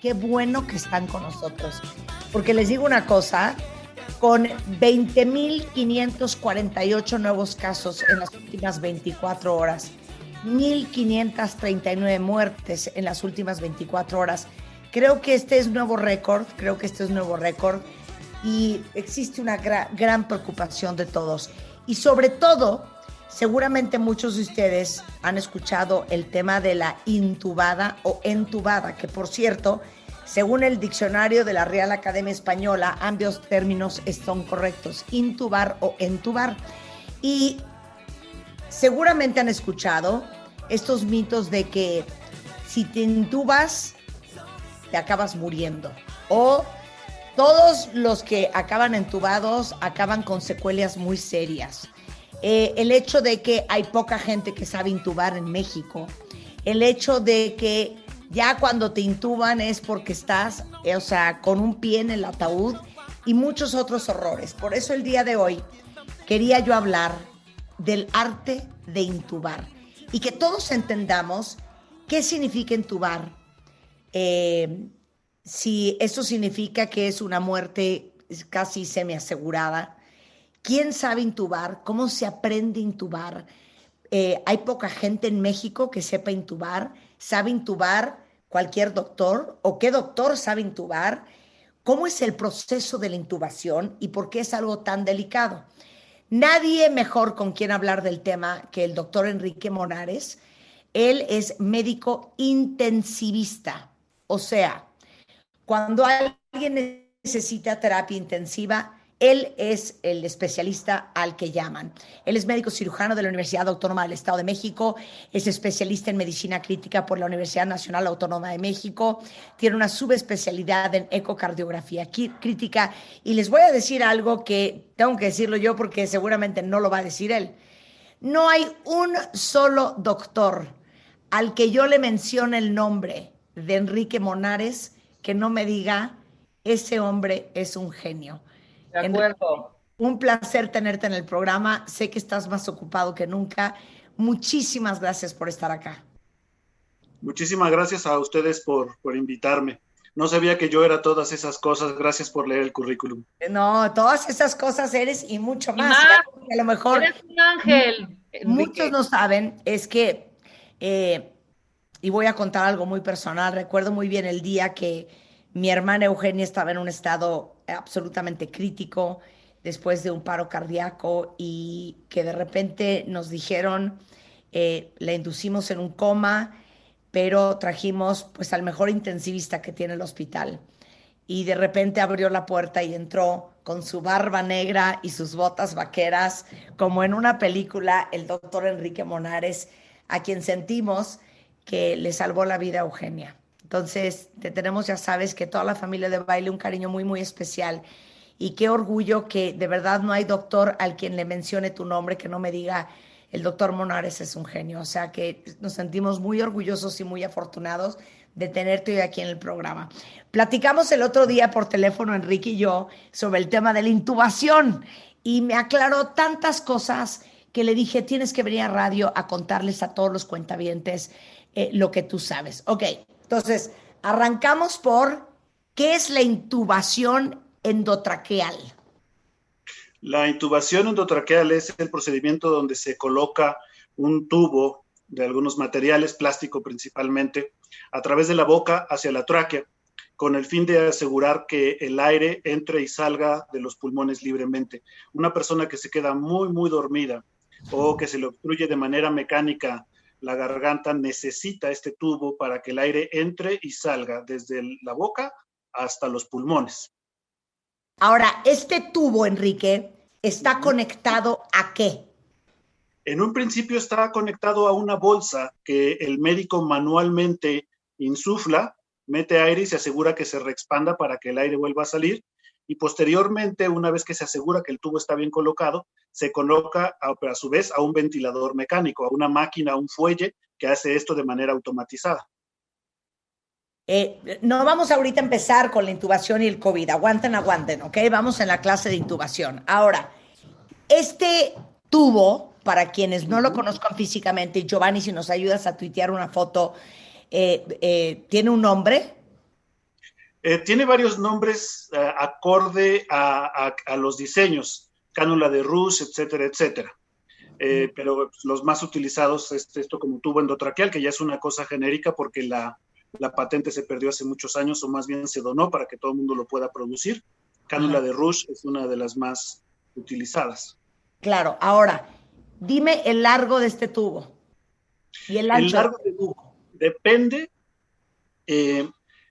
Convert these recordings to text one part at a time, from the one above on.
Qué bueno que están con nosotros. Porque les digo una cosa, con 20,548 nuevos casos en las últimas 24 horas, 1,539 muertes en las últimas 24 horas, creo que este es nuevo récord, y existe una gran preocupación de todos. Y sobre todo, seguramente muchos de ustedes han escuchado el tema de la intubada o entubada, que por cierto, según el diccionario de la Real Academia Española, ambos términos son correctos, intubar o entubar. Y seguramente han escuchado estos mitos de que si te intubas, te acabas muriendo. O todos los que acaban entubados acaban con secuelas muy serias. El hecho de que hay poca gente que sabe intubar en México, el hecho de que ya cuando te intuban es porque estás, con un pie en el ataúd y muchos otros horrores. Por eso el día de hoy quería yo hablar del arte de intubar y que todos entendamos qué significa intubar, si eso significa que es una muerte casi semi-asegurada. ¿Quién sabe intubar? ¿Cómo se aprende a intubar? Hay poca gente en México que sepa intubar. ¿Sabe intubar cualquier doctor? ¿O qué doctor sabe intubar? ¿Cómo es el proceso de la intubación y por qué es algo tan delicado? Nadie mejor con quien hablar del tema que el doctor Enrique Monares. Él es médico intensivista, o sea, cuando alguien necesita terapia intensiva, él es el especialista al que llaman. Él es médico cirujano de la Universidad Autónoma del Estado de México, es especialista en medicina crítica por la Universidad Nacional Autónoma de México, tiene una subespecialidad en ecocardiografía crítica y les voy a decir algo que tengo que decirlo yo porque seguramente no lo va a decir él. No hay un solo doctor al que yo le mencione el nombre de Enrique Monares que no me diga, ese hombre es un genio. De Enrique, acuerdo. un placer tenerte en el programa. Sé que estás más ocupado que nunca. Muchísimas gracias por estar acá. Muchísimas gracias a ustedes por invitarme. No sabía que yo era todas esas cosas. Gracias por leer el currículum. No, todas esas cosas eres y mucho Y más. Y más, algo que a lo mejor eres un ángel, muchos Enrique. no saben es que, eh, y voy a contar algo muy personal, recuerdo muy bien el día que mi hermana Eugenia estaba en un estado absolutamente crítico después de un paro cardíaco y que de repente nos dijeron, la inducimos en un coma, pero trajimos pues al mejor intensivista que tiene el hospital y de repente abrió la puerta y entró con su barba negra y sus botas vaqueras, como en una película, el doctor Enrique Monares, a quien sentimos que le salvó la vida a Eugenia. Entonces, te tenemos, ya sabes, que toda la familia de Baile un cariño muy, muy especial. Y qué orgullo que de verdad no hay doctor al quien le mencione tu nombre que no me diga, el doctor Monares es un genio. O sea que nos sentimos muy orgullosos y muy afortunados de tenerte hoy aquí en el programa. Platicamos el otro día por teléfono, Enrique y yo, sobre el tema de la intubación y me aclaró tantas cosas que le dije, tienes que venir a radio a contarles a todos los cuentavientes lo que tú sabes. Ok, entonces, arrancamos por, ¿qué es la intubación endotraqueal? La intubación endotraqueal es el procedimiento donde se coloca un tubo de algunos materiales, plástico principalmente, a través de la boca hacia la tráquea, con el fin de asegurar que el aire entre y salga de los pulmones libremente. Una persona que se queda muy dormida o que se le obstruye de manera mecánica la garganta necesita este tubo para que el aire entre y salga desde la boca hasta los pulmones. Ahora, este tubo, Enrique, está conectado ¿a qué? En un principio está conectado a una bolsa que el médico manualmente insufla, mete aire y se asegura que se reexpanda para que el aire vuelva a salir. Y posteriormente, una vez que se asegura que el tubo está bien colocado, se coloca a su vez a un ventilador mecánico, a una máquina, a un fuelle que hace esto de manera automatizada. No vamos ahorita a empezar con la intubación y el COVID. Aguanten, ¿ok? Vamos en la clase de intubación. Ahora, este tubo, para quienes no lo conozcan físicamente, Giovanni, si nos ayudas a tuitear una foto, ¿tiene un nombre? Tiene varios nombres acorde a los diseños, cánula de Rush, etcétera, etcétera. Pero los más utilizados es esto como tubo endotraqueal, que ya es una cosa genérica porque la patente se perdió hace muchos años, o más bien se donó para que todo el mundo lo pueda producir. Cánula de Rush es una de las más utilizadas. Claro, ahora, dime el largo de este tubo y el El ancho de largo este tubo. depende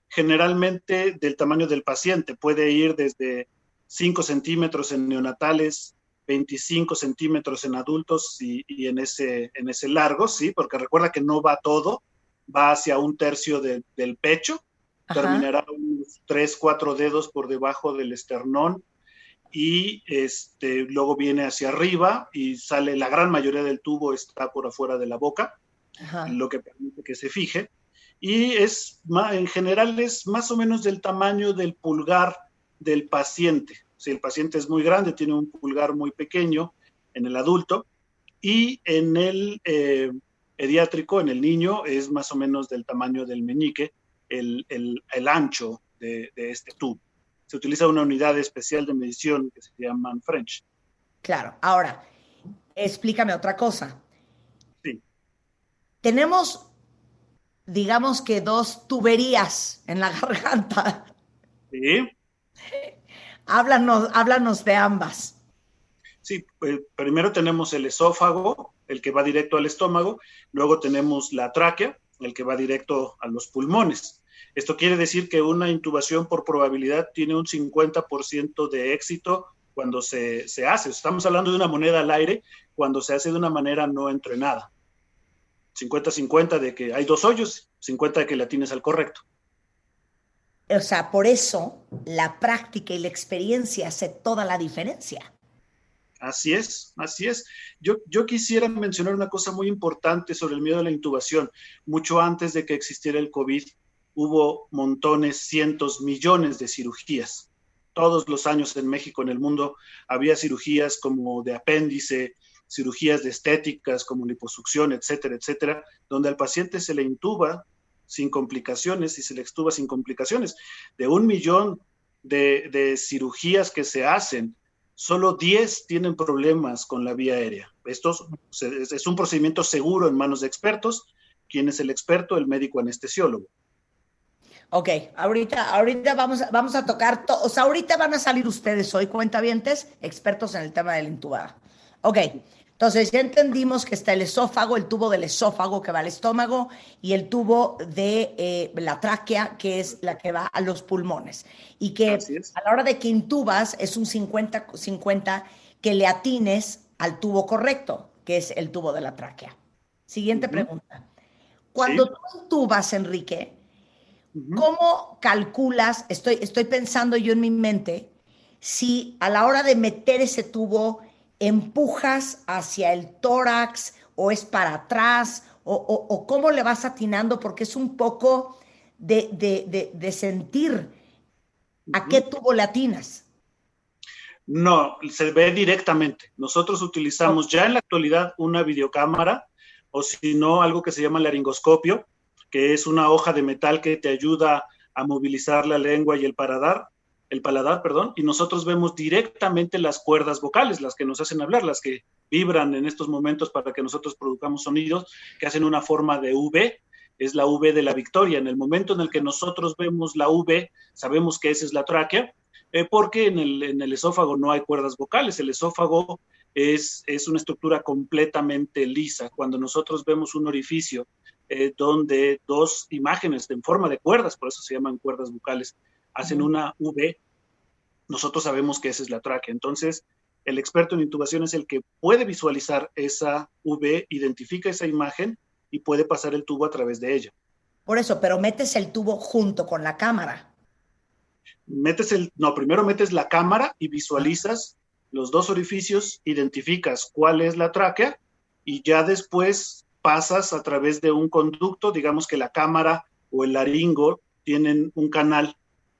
generalmente del tamaño del paciente. Puede ir desde 5 centímetros en neonatales, 25 centímetros en adultos y en ese largo, ¿sí? Porque recuerda que no va todo, va hacia un tercio del pecho, Ajá. terminará unos 3, 4 dedos por debajo del esternón y luego viene hacia arriba y sale, la gran mayoría del tubo está por afuera de la boca, Ajá. lo que permite que se fije. Y en general es más o menos del tamaño del pulgar del paciente. Si el paciente es muy grande, tiene un pulgar muy pequeño en el adulto, y en el pediátrico, en el niño, es más o menos del tamaño del meñique, el ancho de este tubo. Se utiliza una unidad especial de medición que se llama French. Claro. Ahora, explícame otra cosa. Sí. Tenemos, digamos que dos tuberías en la garganta. Sí. Háblanos de ambas. Sí, primero tenemos el esófago, el que va directo al estómago, luego tenemos la tráquea, el que va directo a los pulmones. Esto quiere decir que una intubación por probabilidad tiene un 50% de éxito cuando se hace. Estamos hablando de una moneda al aire cuando se hace de una manera no entrenada. 50-50 de que hay dos hoyos, 50 de que la tienes al correcto. O sea, por eso la práctica y la experiencia hace toda la diferencia. Así es, así es. Yo quisiera mencionar una cosa muy importante sobre el miedo a la intubación. Mucho antes de que existiera el COVID, hubo montones, cientos, millones de cirugías. Todos los años en México, en el mundo, había cirugías como de apéndice, cirugías de estéticas como liposucción, etcétera, etcétera, donde al paciente se le intuba sin complicaciones y se le extuba sin complicaciones. De 1 millón de cirugías que se hacen, solo 10 tienen problemas con la vía aérea. Esto es un procedimiento seguro en manos de expertos. ¿Quién es el experto? El médico anestesiólogo. Ok, ahorita vamos a tocar, o sea, ahorita van a salir ustedes hoy, cuentavientes, expertos en el tema de la intubada. Ok, entonces ya entendimos que está el esófago, el tubo del esófago que va al estómago y el tubo de la tráquea, que es la que va a los pulmones. Y que Así es. a la hora de que intubas es un 50-50 que le atines al tubo correcto, que es el tubo de la tráquea. Siguiente Uh -huh. pregunta. Cuando Sí. tú intubas, Enrique, Uh -huh. ¿cómo calculas? Estoy pensando yo en mi mente, si a la hora de meter ese tubo empujas hacia el tórax o es para atrás o cómo le vas atinando, porque es un poco de sentir Uh a qué -huh. tubo le atinas. No, se ve directamente. Nosotros utilizamos ya en la actualidad una videocámara, o si no, algo que se llama laringoscopio, que es una hoja de metal que te ayuda a movilizar la lengua y el paladar, perdón, y nosotros vemos directamente las cuerdas vocales, las que nos hacen hablar, las que vibran en estos momentos para que nosotros produzcamos sonidos, que hacen una forma de V, es la V de la victoria. En el momento en el que nosotros vemos la V, sabemos que esa es la tráquea, porque en el esófago no hay cuerdas vocales. El esófago es una estructura completamente lisa. Cuando nosotros vemos un orificio donde dos imágenes en forma de cuerdas, por eso se llaman cuerdas vocales, hacen una V, nosotros sabemos que esa es la tráquea. Entonces, el experto en intubación es el que puede visualizar esa V, identifica esa imagen y puede pasar el tubo a través de ella. Por eso, pero metes el tubo junto con la cámara. Primero metes la cámara y visualizas los dos orificios, identificas cuál es la tráquea y ya después pasas a través de un conducto, digamos que la cámara o el laringo tienen un canal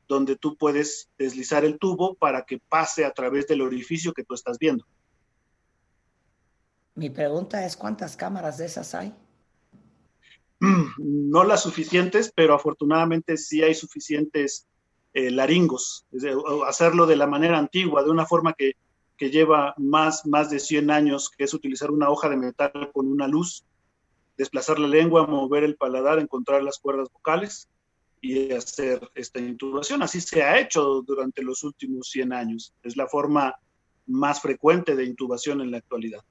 donde tú puedes deslizar el tubo para que pase a través del orificio que tú estás viendo. Mi pregunta es, ¿cuántas cámaras de esas hay? No las suficientes, pero afortunadamente sí hay suficientes laringos, hacerlo de la manera antigua, de una forma que lleva más de 100 años, que es utilizar una hoja de metal con una luz, desplazar la lengua, mover el paladar, encontrar las cuerdas vocales y hacer esta intubación. Así se ha hecho durante los últimos 100 años. Es la forma más frecuente de intubación en la actualidad.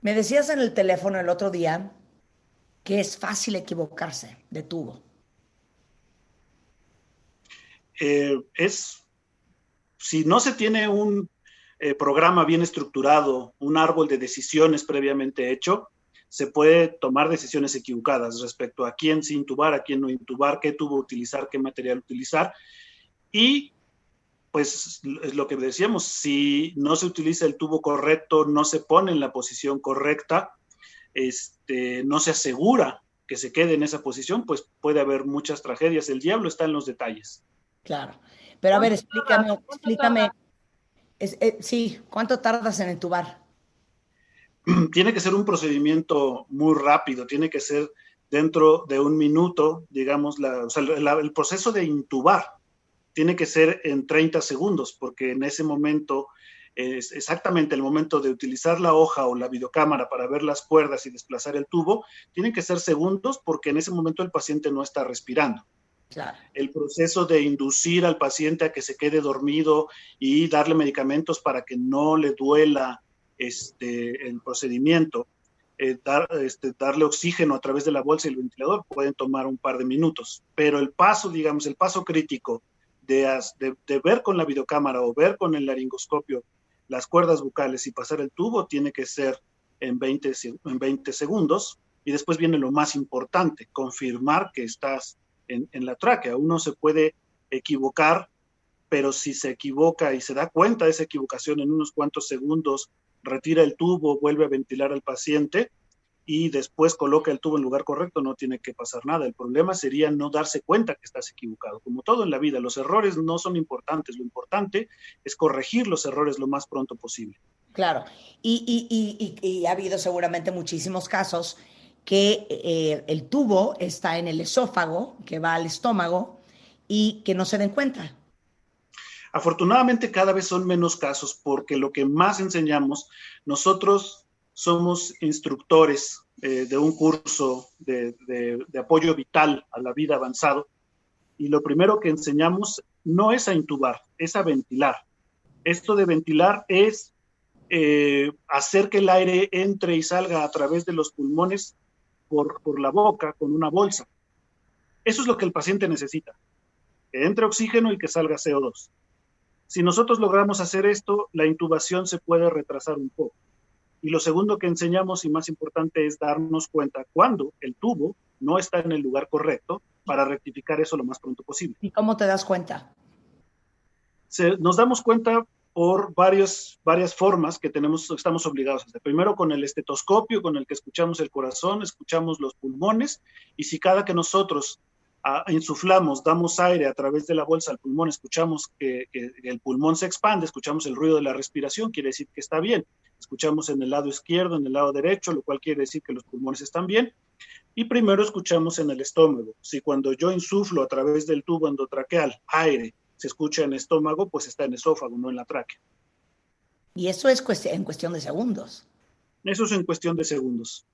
Me decías en el teléfono el otro día que es fácil equivocarse de tubo. Si no se tiene un programa bien estructurado, un árbol de decisiones previamente hecho, se puede tomar decisiones equivocadas respecto a quién sí intubar, a quién no intubar, qué tubo utilizar, qué material utilizar. Y pues es lo que decíamos, si no se utiliza el tubo correcto, no se pone en la posición correcta, no se asegura que se quede en esa posición, pues puede haber muchas tragedias. El diablo está en los detalles. Claro. Pero a ver, explícame. Sí, ¿cuánto tardas en entubar? Tiene que ser un procedimiento muy rápido, tiene que ser dentro de un minuto, digamos, el proceso de intubar tiene que ser en 30 segundos, porque en ese momento es exactamente el momento de utilizar la hoja o la videocámara para ver las cuerdas y desplazar el tubo, tienen que ser segundos porque en ese momento el paciente no está respirando. Claro. El proceso de inducir al paciente a que se quede dormido y darle medicamentos para que no le duela el procedimiento, darle oxígeno a través de la bolsa y el ventilador, pueden tomar un par de minutos. Pero el paso, digamos, el paso crítico de ver con la videocámara o ver con el laringoscopio las cuerdas vocales y pasar el tubo tiene que ser en 20 segundos. Y después viene lo más importante, confirmar que estás en la tráquea. Uno se puede equivocar, pero si se equivoca y se da cuenta de esa equivocación en unos cuantos segundos, retira el tubo, vuelve a ventilar al paciente y después coloca el tubo en lugar correcto, no tiene que pasar nada. El problema sería no darse cuenta que estás equivocado. Como todo en la vida, los errores no son importantes. Lo importante es corregir los errores lo más pronto posible. Claro. Y ha habido seguramente muchísimos casos que el tubo está en el esófago, que va al estómago, y que no se den cuenta. Afortunadamente cada vez son menos casos porque lo que más enseñamos, nosotros somos instructores de un curso de apoyo vital a la vida avanzado y lo primero que enseñamos no es a intubar, es a ventilar. Esto de ventilar es hacer que el aire entre y salga a través de los pulmones por la boca con una bolsa. Eso es lo que el paciente necesita, que entre oxígeno y que salga CO2. Si nosotros logramos hacer esto, la intubación se puede retrasar un poco. Y lo segundo que enseñamos y más importante es darnos cuenta cuando el tubo no está en el lugar correcto para rectificar eso lo más pronto posible. ¿Y cómo te das cuenta? Nos damos cuenta por varias formas que estamos obligados a hacer. Primero con el estetoscopio, con el que escuchamos el corazón, escuchamos los pulmones, y si cada que nosotros insuflamos, damos aire a través de la bolsa al pulmón, escuchamos que el pulmón se expande, escuchamos el ruido de la respiración, quiere decir que está bien. Escuchamos en el lado izquierdo, en el lado derecho, lo cual quiere decir que los pulmones están bien. Y primero escuchamos en el estómago. Si cuando yo insuflo a través del tubo endotraqueal aire se escucha en estómago, pues está en esófago, no en la tráquea. Y eso es en cuestión de segundos. Eso es en cuestión de segundos.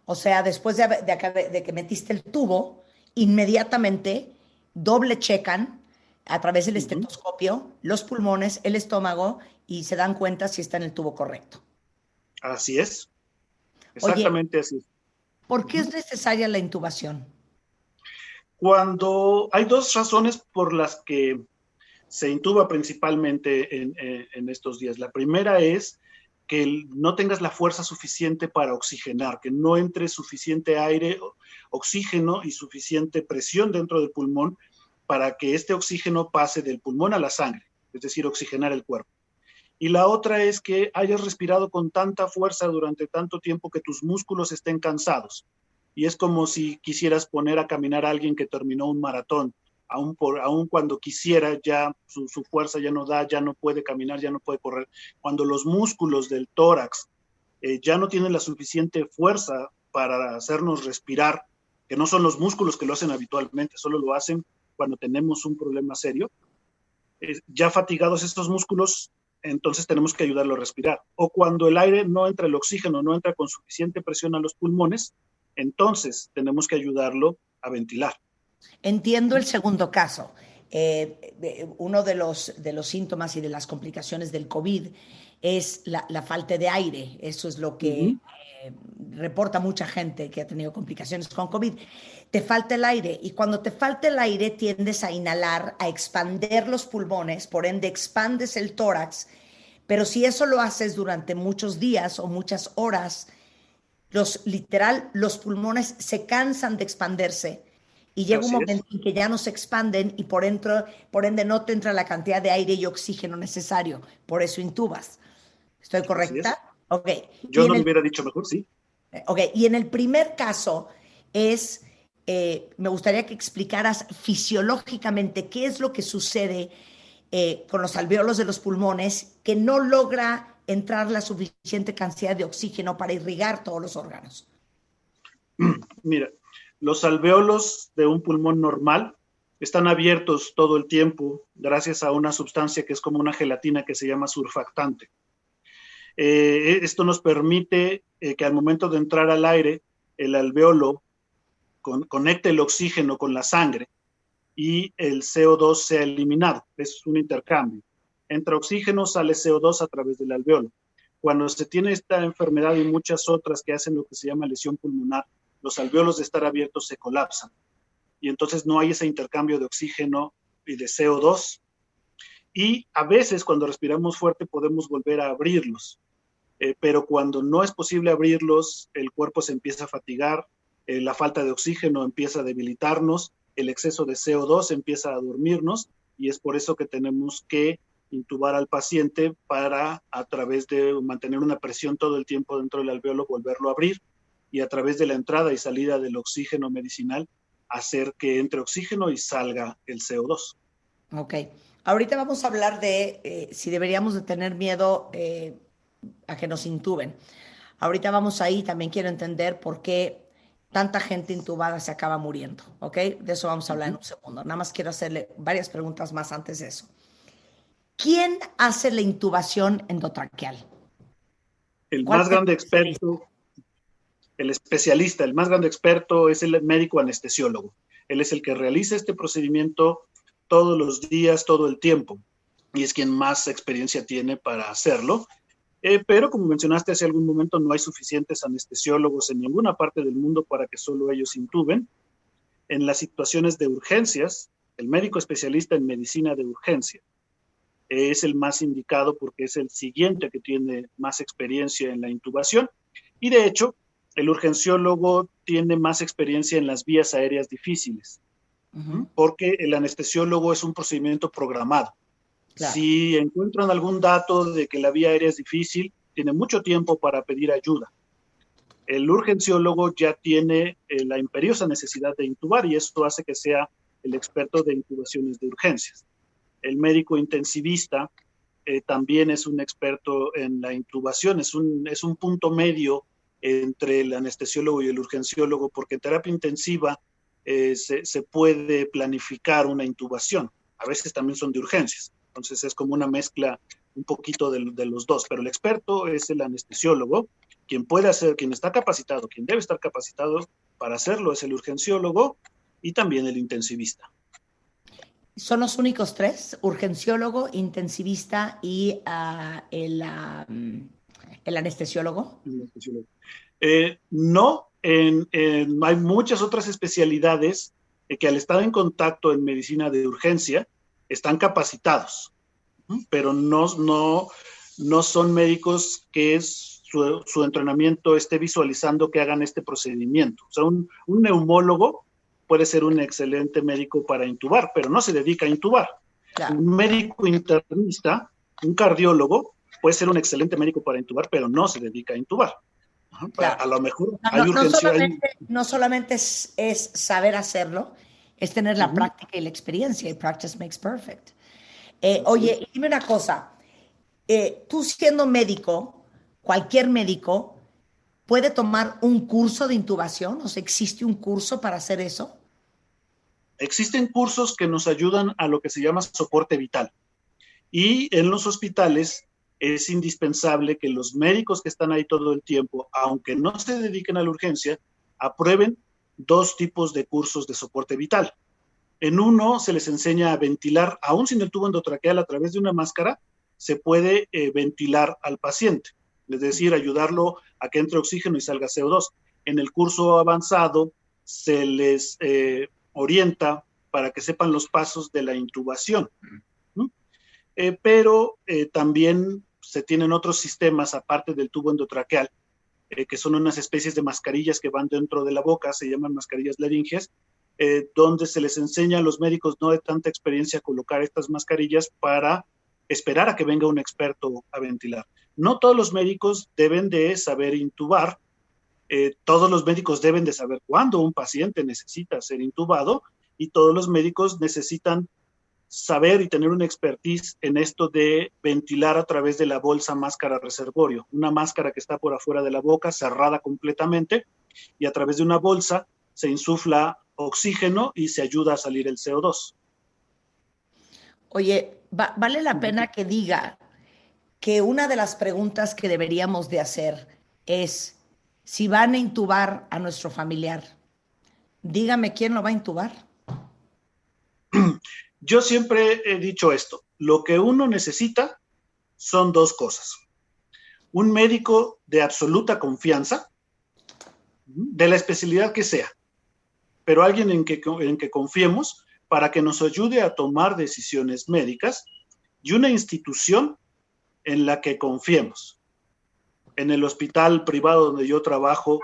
O sea, después de que metiste el tubo, inmediatamente doble checan a través del estetoscopio los pulmones, el estómago, y se dan cuenta si está en el tubo correcto. Así es. Exactamente. Oye, así es. ¿Por qué es necesaria la intubación? Cuando hay dos razones por las que se intuba principalmente en estos días. La primera es que no tengas la fuerza suficiente para oxigenar, que no entre suficiente aire, oxígeno y suficiente presión dentro del pulmón para que este oxígeno pase del pulmón a la sangre, es decir, oxigenar el cuerpo. Y la otra es que hayas respirado con tanta fuerza durante tanto tiempo que tus músculos estén cansados. Y es como si quisieras poner a caminar a alguien que terminó un maratón. Aún cuando quisiera, ya su fuerza ya no da, ya no puede caminar, ya no puede correr. Cuando los músculos del tórax ya no tienen la suficiente fuerza para hacernos respirar, que no son los músculos que lo hacen habitualmente, solo lo hacen cuando tenemos un problema serio. Ya fatigados estos músculos, entonces tenemos que ayudarlo a respirar. O cuando el aire no entra, el oxígeno no entra con suficiente presión a los pulmones, entonces tenemos que ayudarlo a ventilar. Entiendo el segundo caso. Uno de los síntomas y de las complicaciones del COVID es la falta de aire. Eso es lo que reporta mucha gente que ha tenido complicaciones con COVID. Te falta el aire y cuando te falta el aire tiendes a inhalar, a expander los pulmones, por ende expandes el tórax, pero si eso lo haces durante muchos días o muchas horas, los pulmones se cansan de expandirse y llega un Así es. momento en que ya no se expanden y por ende no te entra la cantidad de aire y oxígeno necesario. Por eso intubas. ¿Estoy Así es. correcta? Ok. Yo no lo hubiera dicho mejor, sí. Ok. Y en el primer caso es, me gustaría que explicaras fisiológicamente qué es lo que sucede con los alvéolos de los pulmones que no logra entrar la suficiente cantidad de oxígeno para irrigar todos los órganos. Mira, los alvéolos de un pulmón normal están abiertos todo el tiempo gracias a una sustancia que es como una gelatina que se llama surfactante. Esto nos permite que al momento de entrar al aire, el alvéolo conecte el oxígeno con la sangre y el CO2 sea eliminado. Es un intercambio. Entra oxígeno, sale CO2 a través del alvéolo. Cuando se tiene esta enfermedad y muchas otras que hacen lo que se llama lesión pulmonar, los alvéolos de estar abiertos se colapsan y entonces no hay ese intercambio de oxígeno y de CO2 y a veces cuando respiramos fuerte podemos volver a abrirlos, pero cuando no es posible abrirlos, el cuerpo se empieza a fatigar, la falta de oxígeno empieza a debilitarnos, el exceso de CO2 empieza a dormirnos y es por eso que tenemos que intubar al paciente para, a través de mantener una presión todo el tiempo dentro del alvéolo, volverlo a abrir y a través de la entrada y salida del oxígeno medicinal hacer que entre oxígeno y salga el CO2. Ok. Ahorita vamos a hablar de si deberíamos de tener miedo a que nos intuben. Ahorita vamos ahí, también quiero entender por qué tanta gente intubada se acaba muriendo, ¿ok? De eso vamos a hablar en un segundo. Nada más quiero hacerle varias preguntas más antes de eso. ¿Quién hace la intubación endotraqueal? El ¿Cuál más es el grande especialista? experto, el especialista, el más grande experto es el médico anestesiólogo. Él es el que realiza este procedimiento todos los días, todo el tiempo, y es quien más experiencia tiene para hacerlo. Pero como mencionaste hace algún momento, no hay suficientes anestesiólogos en ninguna parte del mundo para que solo ellos intuben. En las situaciones de urgencias, el médico especialista en medicina de urgencia es el más indicado porque es el siguiente que tiene más experiencia en la intubación y de hecho el urgenciólogo tiene más experiencia en las vías aéreas difíciles porque el anestesiólogo es un procedimiento programado. Claro. Si encuentran algún dato de que la vía aérea es difícil, tiene mucho tiempo para pedir ayuda. El urgenciólogo ya tiene la imperiosa necesidad de intubar y esto hace que sea el experto de intubaciones de urgencias. El médico intensivista también es un experto en la intubación, es un punto medio entre el anestesiólogo y el urgenciólogo, porque en terapia intensiva se puede planificar una intubación, a veces también son de urgencias, entonces es como una mezcla un poquito de los dos, pero el experto es el anestesiólogo, quien puede hacer, quien está capacitado, quien debe estar capacitado para hacerlo es el urgenciólogo y también el intensivista. ¿Son los únicos tres? Urgenciólogo, intensivista y el anestesiólogo. No, hay muchas otras especialidades que al estar en contacto en medicina de urgencia están capacitados, pero no son médicos que su entrenamiento esté visualizando que hagan este procedimiento. O sea, un neumólogo puede ser un excelente médico para intubar, pero no se dedica a intubar. Claro. Un médico internista, un cardiólogo, puede ser un excelente médico para intubar, pero no se dedica a intubar. Claro. A lo mejor hay urgencia. No solamente es saber hacerlo, es tener la práctica y la experiencia, y practice makes perfect. Oye, dime una cosa, tú siendo médico, cualquier médico, ¿puede tomar un curso de intubación? O sea, ¿existe un curso para hacer eso? Existen cursos que nos ayudan a lo que se llama soporte vital. Y en los hospitales es indispensable que los médicos que están ahí todo el tiempo, aunque no se dediquen a la urgencia, aprueben 2 tipos de cursos de soporte vital. En uno se les enseña a ventilar, aún sin el tubo endotraqueal, a través de una máscara, se puede ventilar al paciente, es decir, ayudarlo a que entre oxígeno y salga CO2. En el curso avanzado se les orienta para que sepan los pasos de la intubación. Pero también se tienen otros sistemas aparte del tubo endotraqueal, que son unas especies de mascarillas que van dentro de la boca, se llaman mascarillas laringes, donde se les enseña a los médicos no de tanta experiencia a colocar estas mascarillas para esperar a que venga un experto a ventilar. No todos los médicos deben de saber intubar, todos los médicos deben de saber cuándo un paciente necesita ser intubado, y todos los médicos necesitan saber y tener una expertise en esto de ventilar a través de la bolsa máscara reservorio, una máscara que está por afuera de la boca, cerrada completamente, y a través de una bolsa se insufla oxígeno y se ayuda a salir el CO2. Oye, vale la pena que diga que una de las preguntas que deberíamos de hacer es si van a intubar a nuestro familiar, dígame quién lo va a intubar. Yo siempre he dicho esto, lo que uno necesita son 2 cosas. Un médico de absoluta confianza, de la especialidad que sea, pero alguien en que confiemos para que nos ayude a tomar decisiones médicas, y una institución en la que confiemos. En el hospital privado donde yo trabajo,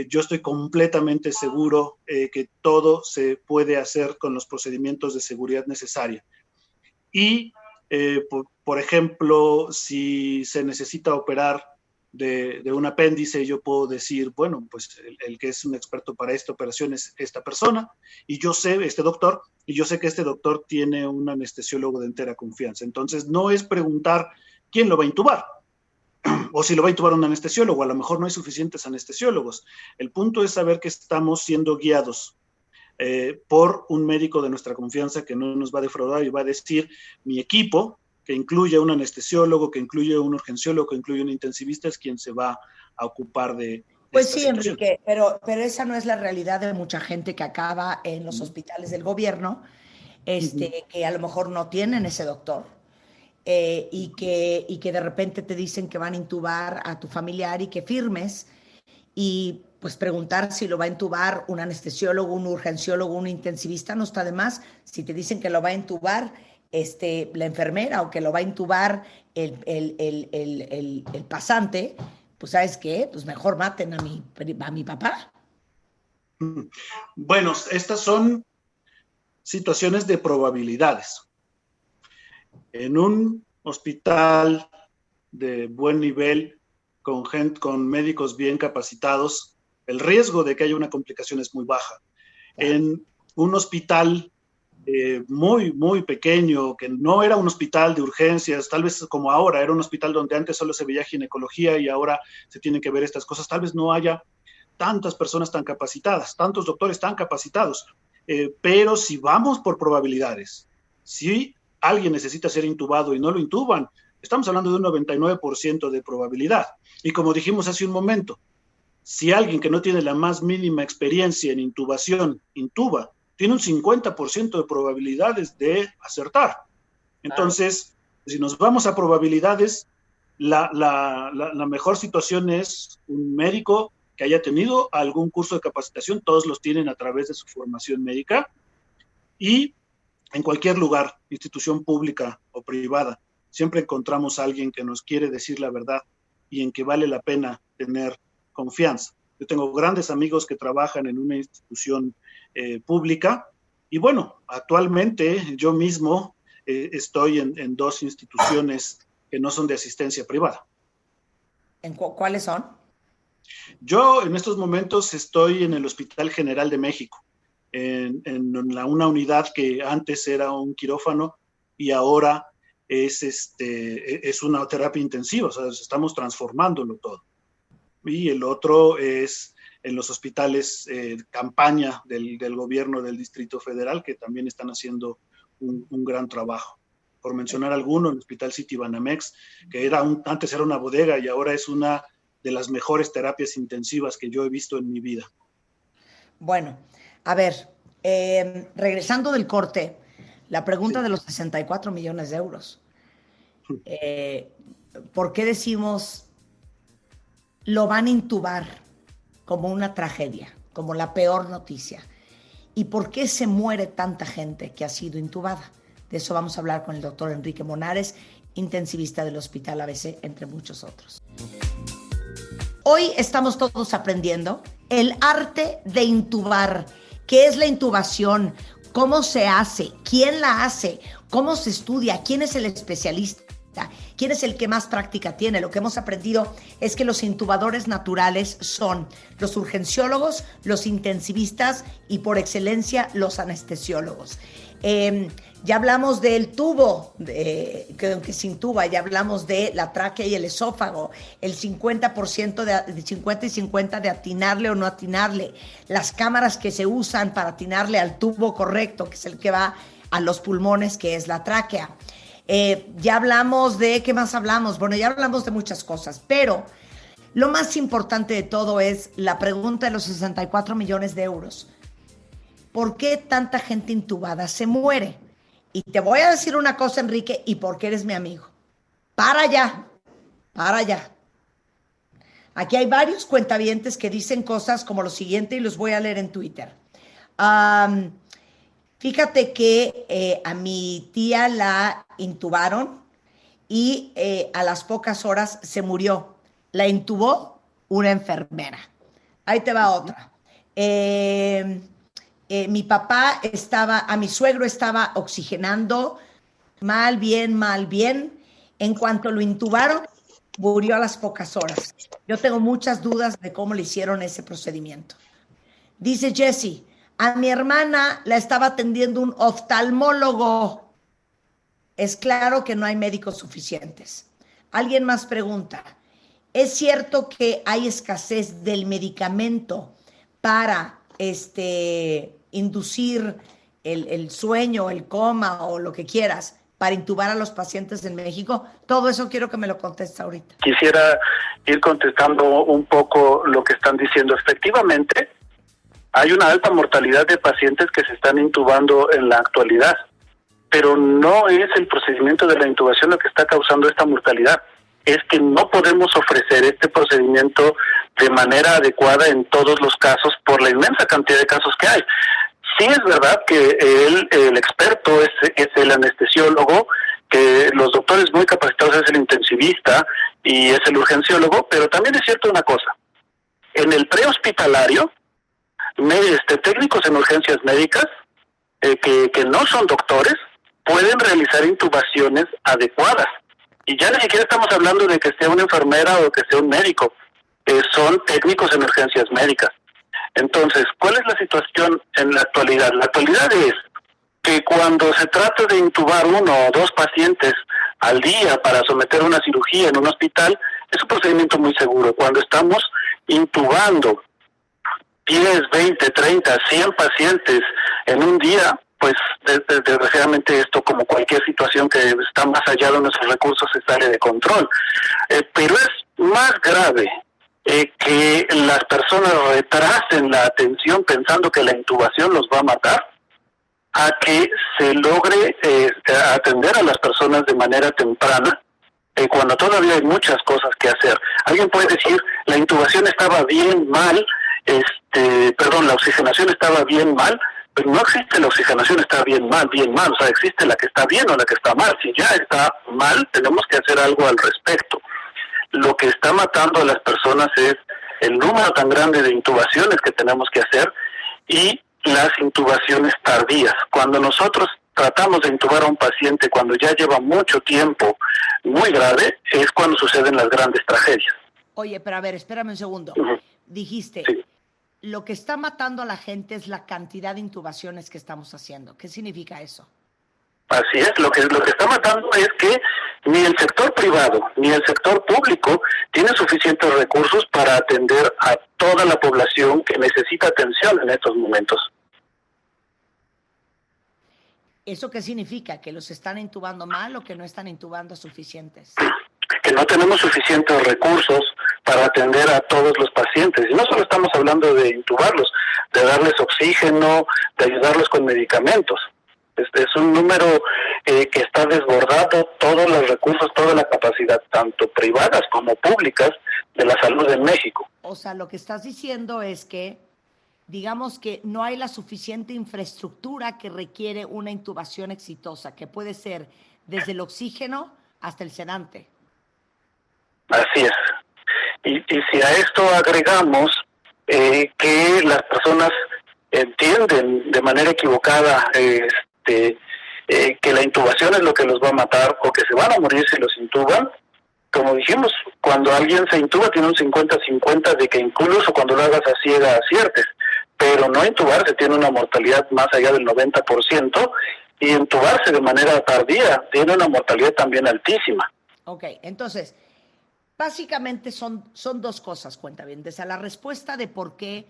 yo estoy completamente seguro que todo se puede hacer con los procedimientos de seguridad necesaria. Y, por ejemplo, si se necesita operar de un apéndice, yo puedo decir, bueno, pues el que es un experto para esta operación es esta persona, y yo sé, este doctor, y yo sé que este doctor tiene un anestesiólogo de entera confianza. Entonces, no es preguntar quién lo va a intubar, o si lo va a intubar un anestesiólogo, a lo mejor no hay suficientes anestesiólogos. El punto es saber que estamos siendo guiados por un médico de nuestra confianza que no nos va a defraudar y va a decir, mi equipo, que incluye un anestesiólogo, que incluye un urgenciólogo, que incluye un intensivista, es quien se va a ocupar de Pues esta sí, situación. Enrique, pero esa no es la realidad de mucha gente que acaba en los hospitales del gobierno, que a lo mejor no tienen ese doctor, y que de repente te dicen que van a intubar a tu familiar y que firmes y pues preguntar si lo va a intubar un anestesiólogo, un urgenciólogo, un intensivista, no está de más. Si te dicen que lo va a intubar la enfermera o que lo va a intubar el pasante, pues ¿sabes qué? Pues mejor maten a mi papá. Bueno, estas son situaciones de probabilidades. En un hospital de buen nivel, con médicos bien capacitados, el riesgo de que haya una complicación es muy baja. Claro. En un hospital muy, muy pequeño, que no era un hospital de urgencias, tal vez como ahora, era un hospital donde antes solo se veía ginecología y ahora se tienen que ver estas cosas, tal vez no haya tantas personas tan capacitadas, tantos doctores tan capacitados, pero si vamos por probabilidades, si alguien necesita ser intubado y no lo intuban, estamos hablando de un 99% de probabilidad. Y como dijimos hace un momento, si alguien que no tiene la más mínima experiencia en intubación intuba, tiene un 50% de probabilidades de acertar. Entonces, si nos vamos a probabilidades, la mejor situación es un médico que haya tenido algún curso de capacitación, todos los tienen a través de su formación médica, y en cualquier lugar, institución pública o privada, siempre encontramos a alguien que nos quiere decir la verdad y en que vale la pena tener confianza. Yo tengo grandes amigos que trabajan en una institución pública y bueno, actualmente yo mismo estoy en 2 instituciones que no son de asistencia privada. ¿En cuáles son? Yo en estos momentos estoy en el Hospital General de México, en una unidad que antes era un quirófano y ahora es una terapia intensiva, o sea, estamos transformándolo todo. Y el otro es en los hospitales campaña del gobierno del Distrito Federal, que también están haciendo un gran trabajo. Por mencionar alguno, el Hospital City Banamex, que antes era una bodega y ahora es una de las mejores terapias intensivas que yo he visto en mi vida. Bueno, a ver, regresando del corte, la pregunta de los 64 millones de euros. ¿Por qué decimos lo van a intubar como una tragedia, como la peor noticia? ¿Y por qué se muere tanta gente que ha sido intubada? De eso vamos a hablar con el doctor Enrique Monares, intensivista del Hospital ABC, entre muchos otros. Hoy estamos todos aprendiendo el arte de intubar. ¿Qué es la intubación? ¿Cómo se hace? ¿Quién la hace? ¿Cómo se estudia? ¿Quién es el especialista? ¿Quién es el que más práctica tiene? Lo que hemos aprendido es que los intubadores naturales son los urgenciólogos, los intensivistas y por excelencia los anestesiólogos. Ya hablamos del tubo que se intuba, ya hablamos de la tráquea y el esófago, el 50% de 50 y 50 de atinarle o no atinarle, las cámaras que se usan para atinarle al tubo correcto, que es el que va a los pulmones, que es la tráquea. Ya hablamos de, ¿qué más hablamos? Bueno, ya hablamos de muchas cosas, pero lo más importante de todo es la pregunta de los 64 millones de euros. ¿Por qué tanta gente intubada se muere? Y te voy a decir una cosa, Enrique, y porque eres mi amigo. Para allá. Aquí hay varios cuentavientes que dicen cosas como lo siguiente y los voy a leer en Twitter. Fíjate que a mi tía la intubaron y a las pocas horas se murió. La intubó una enfermera. Ahí te va otra. A mi suegro estaba oxigenando, mal, bien. En cuanto lo intubaron, murió a las pocas horas. Yo tengo muchas dudas de cómo le hicieron ese procedimiento. Dice Jessie, a mi hermana la estaba atendiendo un oftalmólogo. Es claro que no hay médicos suficientes. Alguien más pregunta, ¿es cierto que hay escasez del medicamento para inducir el sueño, el coma o lo que quieras para intubar a los pacientes en México? Todo eso quiero que me lo contestes ahorita. Quisiera ir contestando un poco lo que están diciendo. Efectivamente, hay una alta mortalidad de pacientes que se están intubando en la actualidad, pero no es el procedimiento de la intubación lo que está causando esta mortalidad. Es que no podemos ofrecer este procedimiento de manera adecuada en todos los casos por la inmensa cantidad de casos que hay. Sí es verdad que el experto es el anestesiólogo, que los doctores muy capacitados es el intensivista y es el urgenciólogo, pero también es cierto una cosa. En el prehospitalario, técnicos en urgencias médicas que no son doctores pueden realizar intubaciones adecuadas. Y ya ni siquiera estamos hablando de que sea una enfermera o que sea un médico. Son técnicos en urgencias médicas. Entonces, ¿cuál es la situación en la actualidad? La actualidad es que cuando se trata de intubar 1 o 2 pacientes al día para someter una cirugía en un hospital, es un procedimiento muy seguro. Cuando estamos intubando 10, 20, 30, 100 pacientes en un día, pues desgraciadamente esto, como cualquier situación que está más allá de nuestros recursos, se sale de control. Pero es más grave que las personas retrasen la atención pensando que la intubación los va a matar, a que se logre atender a las personas de manera temprana, cuando todavía hay muchas cosas que hacer. Alguien puede decir, la intubación estaba bien, mal, la oxigenación estaba bien, mal, pero no existe la oxigenación está bien, mal, o sea, existe la que está bien o la que está mal. Si ya está mal, tenemos que hacer algo al respecto. Lo que está matando a las personas es el número tan grande de intubaciones que tenemos que hacer y las intubaciones tardías. Cuando nosotros tratamos de intubar a un paciente cuando ya lleva mucho tiempo muy grave, es cuando suceden las grandes tragedias. Oye, pero a ver, espérame un segundo. Dijiste, sí, lo que está matando a la gente es la cantidad de intubaciones que estamos haciendo. ¿Qué significa eso? Así es, lo que está matando es que Ni el sector privado ni el sector público tiene suficientes recursos para atender a toda la población que necesita atención en estos momentos. ¿Eso qué significa? ¿Que los están intubando mal o que no están intubando suficientes? Que no tenemos suficientes recursos para atender a todos los pacientes. Y no solo estamos hablando de intubarlos, de darles oxígeno, de ayudarlos con medicamentos. Es un número que está desbordado todos los recursos, toda la capacidad, tanto privadas como públicas, de la salud en México. O sea, lo que estás diciendo es que, digamos que no hay la suficiente infraestructura que requiere una intubación exitosa, que puede ser desde el oxígeno hasta el sedante. Así es. Y si a esto agregamos que las personas entienden de manera equivocada que la intubación es lo que los va a matar o que se van a morir si los intuban, como dijimos, cuando alguien se intuba tiene un 50-50 de que incluso cuando lo hagas a ciega aciertes, pero no intubarse tiene una mortalidad más allá del 90% y intubarse de manera tardía tiene una mortalidad también altísima. Ok, entonces, básicamente son dos cosas, cuentavientes. A la respuesta de por qué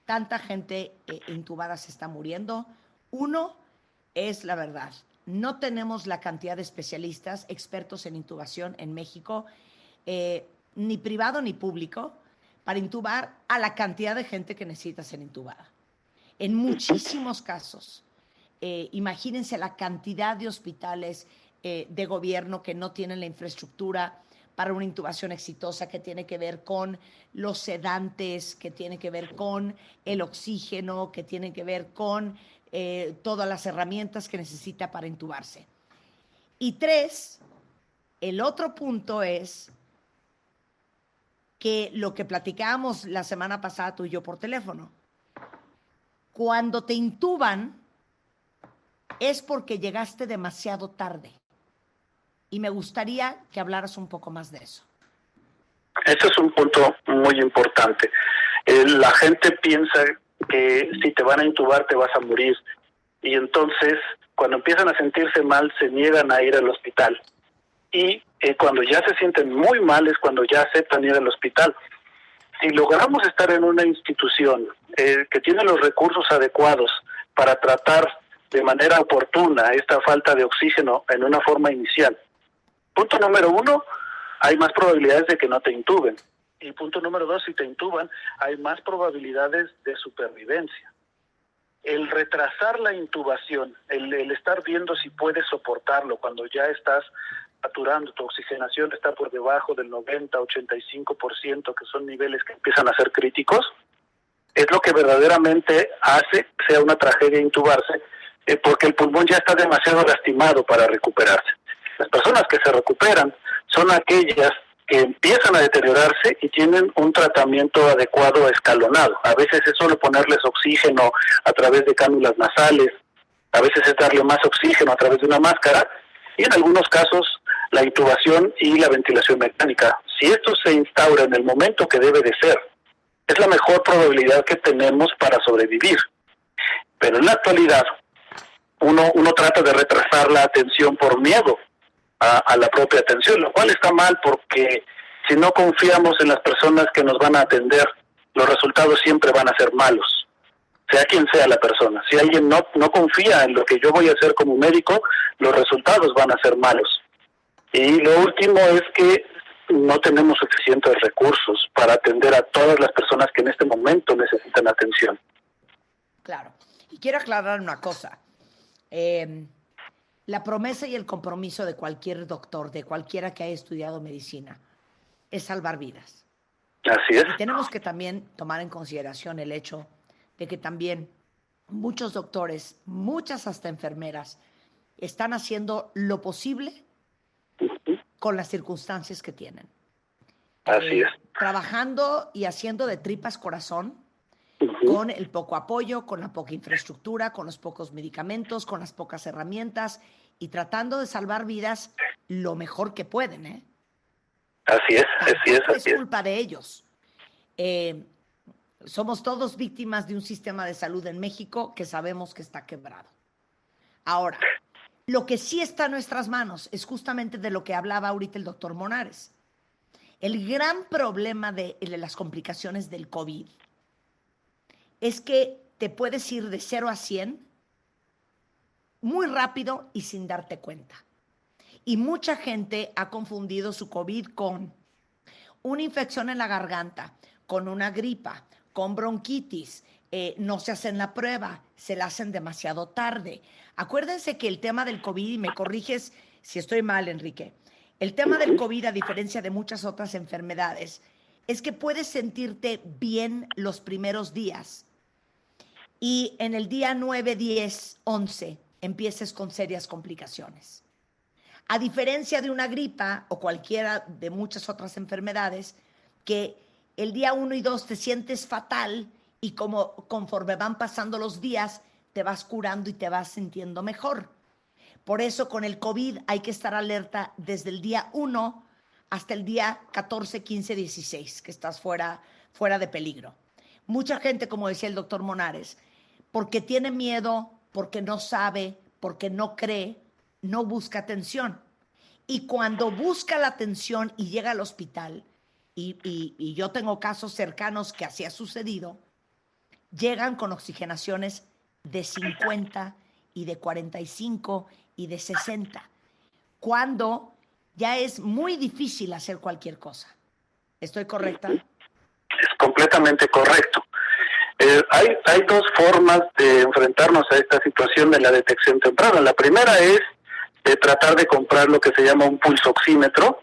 tanta gente intubada se está muriendo. Uno es la verdad. No tenemos la cantidad de especialistas, expertos en intubación en México, ni privado ni público, para intubar a la cantidad de gente que necesita ser intubada. En muchísimos casos, imagínense la cantidad de hospitales de gobierno que no tienen la infraestructura para una intubación exitosa, que tiene que ver con los sedantes, que tiene que ver con el oxígeno, que tiene que ver con todas las herramientas que necesita para intubarse. Y tres, el otro punto es que lo que platicábamos la semana pasada tú y yo por teléfono, cuando te intuban es porque llegaste demasiado tarde. Y me gustaría que hablaras un poco más de eso. Este es un punto muy importante. La gente piensa que si te van a intubar te vas a morir. Y entonces, cuando empiezan a sentirse mal, se niegan a ir al hospital. Y cuando ya se sienten muy mal es cuando ya aceptan ir al hospital. Si logramos estar en una institución que tiene los recursos adecuados para tratar de manera oportuna esta falta de oxígeno en una forma inicial, punto número 1, hay más probabilidades de que no te intuben. Y punto número 2, si te intuban, hay más probabilidades de supervivencia. El retrasar la intubación, el estar viendo si puedes soportarlo cuando ya estás saturando, tu oxigenación está por debajo del 90-85%, que son niveles que empiezan a ser críticos, es lo que verdaderamente hace que sea una tragedia intubarse, porque el pulmón ya está demasiado lastimado para recuperarse. Las personas que se recuperan son aquellas que empiezan a deteriorarse y tienen un tratamiento adecuado escalonado. A veces es solo ponerles oxígeno a través de cánulas nasales, a veces es darle más oxígeno a través de una máscara, y en algunos casos la intubación y la ventilación mecánica. Si esto se instaura en el momento que debe de ser, es la mejor probabilidad que tenemos para sobrevivir. Pero en la actualidad, uno trata de retrasar la atención por miedo a la propia atención, lo cual está mal porque si no confiamos en las personas que nos van a atender, los resultados siempre van a ser malos, sea quien sea la persona. Si alguien no confía en lo que yo voy a hacer como médico, los resultados van a ser malos. Y lo último es que no tenemos suficientes recursos para atender a todas las personas que en este momento necesitan atención. Claro. Y quiero aclarar una cosa. La promesa y el compromiso de cualquier doctor, de cualquiera que haya estudiado medicina, es salvar vidas. Así es. Y tenemos que también tomar en consideración el hecho de que también muchos doctores, muchas hasta enfermeras, están haciendo lo posible con las circunstancias que tienen. Así es. Trabajando y haciendo de tripas corazón, con el poco apoyo, con la poca infraestructura, con los pocos medicamentos, con las pocas herramientas y tratando de salvar vidas lo mejor que pueden, ¿eh? Así es, así es. No es culpa de ellos. Somos todos víctimas de un sistema de salud en México que sabemos que está quebrado. Ahora, Lo que sí está en nuestras manos es justamente de lo que hablaba ahorita el doctor Monares. El gran problema de las complicaciones del COVID es que te puedes ir de 0 a 100 muy rápido y sin darte cuenta. Y mucha gente ha confundido su COVID con una infección en la garganta, con una gripa, con bronquitis, no se hacen la prueba, se la hacen demasiado tarde. Acuérdense que el tema del COVID, y me corriges si estoy mal, Enrique, el tema del COVID, a diferencia de muchas otras enfermedades, es que puedes sentirte bien los primeros días y en el día 9, 10, 11 empieces con serias complicaciones. A diferencia de una gripa o cualquiera de muchas otras enfermedades, que el día 1 y 2 te sientes fatal y conforme van pasando los días, te vas curando y te vas sintiendo mejor. Por eso con el COVID hay que estar alerta desde el día 1 hasta el día 14, 15, 16, que estás fuera de peligro. Mucha gente, como decía el doctor Monares, porque tiene miedo, porque no sabe, porque no cree, no busca atención. Y cuando busca la atención y llega al hospital, y yo tengo casos cercanos que así ha sucedido, llegan con oxigenaciones de 50 y de 45 y de 60, cuando ya es muy difícil hacer cualquier cosa. ¿Estoy correcta? Es completamente correcto. Hay dos formas de enfrentarnos a esta situación de la detección temprana. La primera es tratar de comprar lo que se llama un pulsoxímetro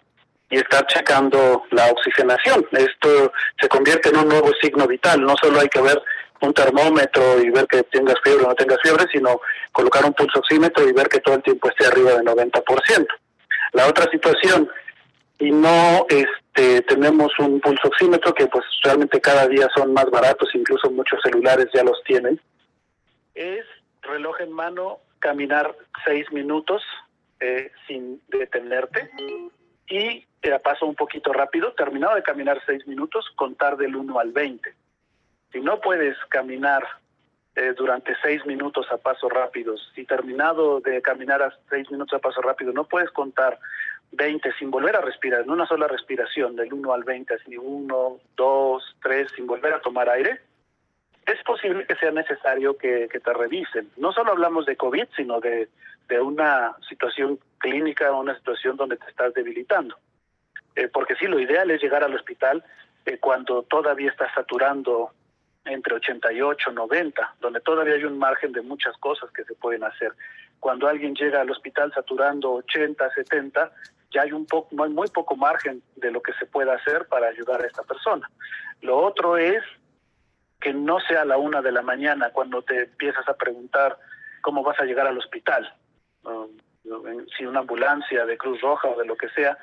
y estar checando la oxigenación. Esto se convierte en un nuevo signo vital. No solo hay que ver un termómetro y ver que tengas fiebre o no tengas fiebre, sino colocar un pulsoxímetro y ver que todo el tiempo esté arriba del 90%. La otra situación, y no tenemos un pulsoxímetro, que pues realmente cada día son más baratos, incluso muchos celulares ya los tienen, es reloj en mano, caminar 6 minutos sin detenerte y a paso un poquito rápido, terminado de caminar 6 minutos, contar del 1 al 20. Si no puedes caminar durante 6 minutos a pasos rápidos, si terminado de caminar a 6 minutos a paso rápido no puedes contar 20 sin volver a respirar, en una sola respiración, del 1 al 20, así 1, 2, 3, sin volver a tomar aire, es posible que sea necesario que te revisen. No solo hablamos de COVID, sino de una situación clínica, una situación donde te estás debilitando. Porque sí, lo ideal es llegar al hospital cuando todavía estás saturando entre 88 y 90, donde todavía hay un margen de muchas cosas que se pueden hacer. Cuando alguien llega al hospital saturando 80, 70, ya hay muy poco margen de lo que se pueda hacer para ayudar a esta persona. Lo otro es que no sea a la 1 de la mañana cuando te empiezas a preguntar cómo vas a llegar al hospital, si una ambulancia de Cruz Roja o de lo que sea,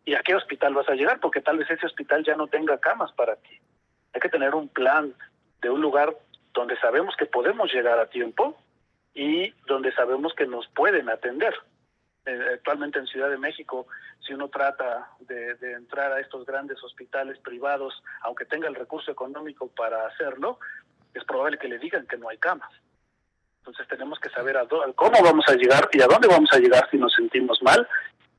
y a qué hospital vas a llegar, porque tal vez ese hospital ya no tenga camas para ti. Hay que tener un plan de un lugar donde sabemos que podemos llegar a tiempo y donde sabemos que nos pueden atender. Actualmente en Ciudad de México, si uno trata de entrar a estos grandes hospitales privados, aunque tenga el recurso económico para hacerlo, es probable que le digan que no hay camas. Entonces tenemos que saber cómo vamos a llegar y a dónde vamos a llegar si nos sentimos mal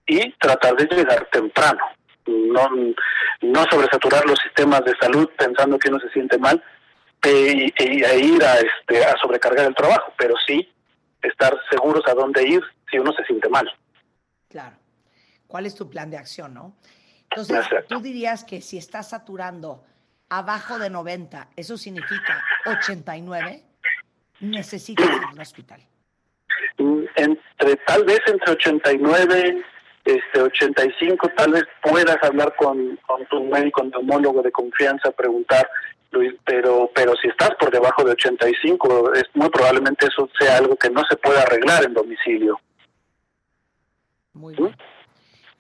y tratar de llegar temprano. No sobresaturar los sistemas de salud pensando que uno se siente mal e ir a sobrecargar el trabajo, pero sí estar seguros a dónde ir si uno se siente mal. Claro. ¿Cuál es tu plan de acción, no? Entonces, tú dirías que si estás saturando abajo de 90, eso significa 89, necesitas ir al hospital. Tal vez entre 89, 85, tal vez puedas hablar con tu médico neumólogo de confianza, preguntar, pero si estás por debajo de 85, es muy probablemente eso sea algo que no se pueda arreglar en domicilio. Muy bien.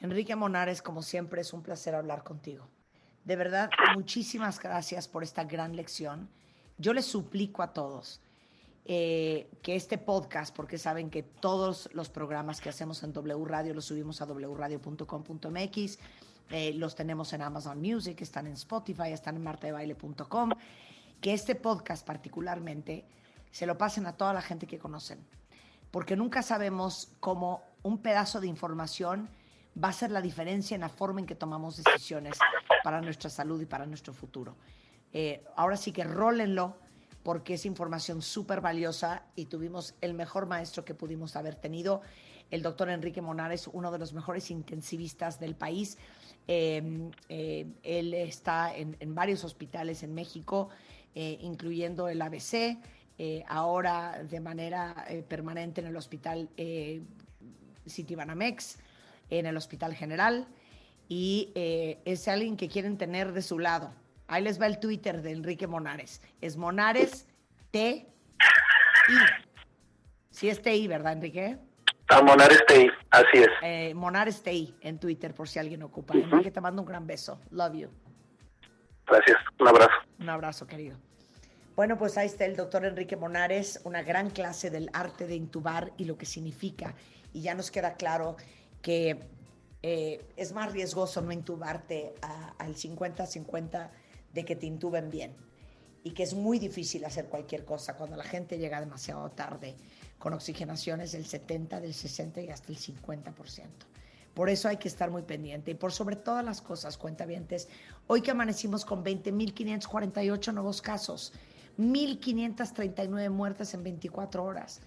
Enrique Monares, como siempre, es un placer hablar contigo. De verdad, muchísimas gracias por esta gran lección. Yo les suplico a todos que este podcast, porque saben que todos los programas que hacemos en W Radio los subimos a wradio.com.mx, los tenemos en Amazon Music, están en Spotify, están en martadebaile.com, que este podcast particularmente se lo pasen a toda la gente que conocen, porque nunca sabemos cómo un pedazo de información va a ser la diferencia en la forma en que tomamos decisiones para nuestra salud y para nuestro futuro. Ahora sí que rólenlo, porque es información súper valiosa y tuvimos el mejor maestro que pudimos haber tenido, el doctor Enrique Monares, uno de los mejores intensivistas del país. Él está en varios hospitales en México, incluyendo el ABC, ahora de manera permanente en el hospital Citibanamex, en el Hospital General, y es alguien que quieren tener de su lado. Ahí les va el Twitter de Enrique Monares. Es Monares TI. Sí es TI, ¿verdad, Enrique? Monares TI, así es. Monares TI en Twitter, por si alguien ocupa. Enrique, te mando un gran beso. Love you. Gracias, un abrazo. Un abrazo, querido. Bueno, pues ahí está el doctor Enrique Monares, una gran clase del arte de intubar y lo que significa. Y ya nos queda claro que es más riesgoso no intubarte al 50-50 de que te intuben bien, y que es muy difícil hacer cualquier cosa cuando la gente llega demasiado tarde con oxigenaciones del 70, del 60 y hasta el 50%. Por eso hay que estar muy pendiente. Y por sobre todas las cosas, cuentavientes, hoy que amanecimos con 20.548 nuevos casos, 1.539 muertes en 24 horas.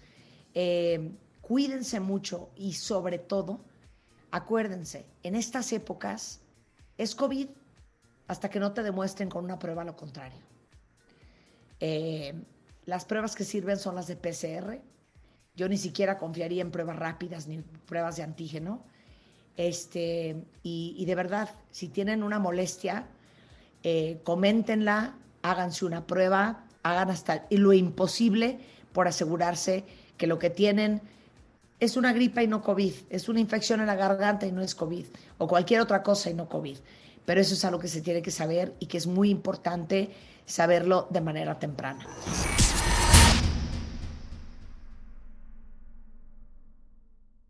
Cuídense mucho y sobre todo, acuérdense, en estas épocas es COVID hasta que no te demuestren con una prueba lo contrario. Las pruebas que sirven son las de PCR. Yo ni siquiera confiaría en pruebas rápidas ni pruebas de antígeno. Y de verdad, si tienen una molestia, coméntenla, háganse una prueba, hagan hasta lo imposible por asegurarse que lo que tienen es una gripa y no COVID, es una infección en la garganta y no es COVID, o cualquier otra cosa y no COVID. Pero eso es algo que se tiene que saber y que es muy importante saberlo de manera temprana.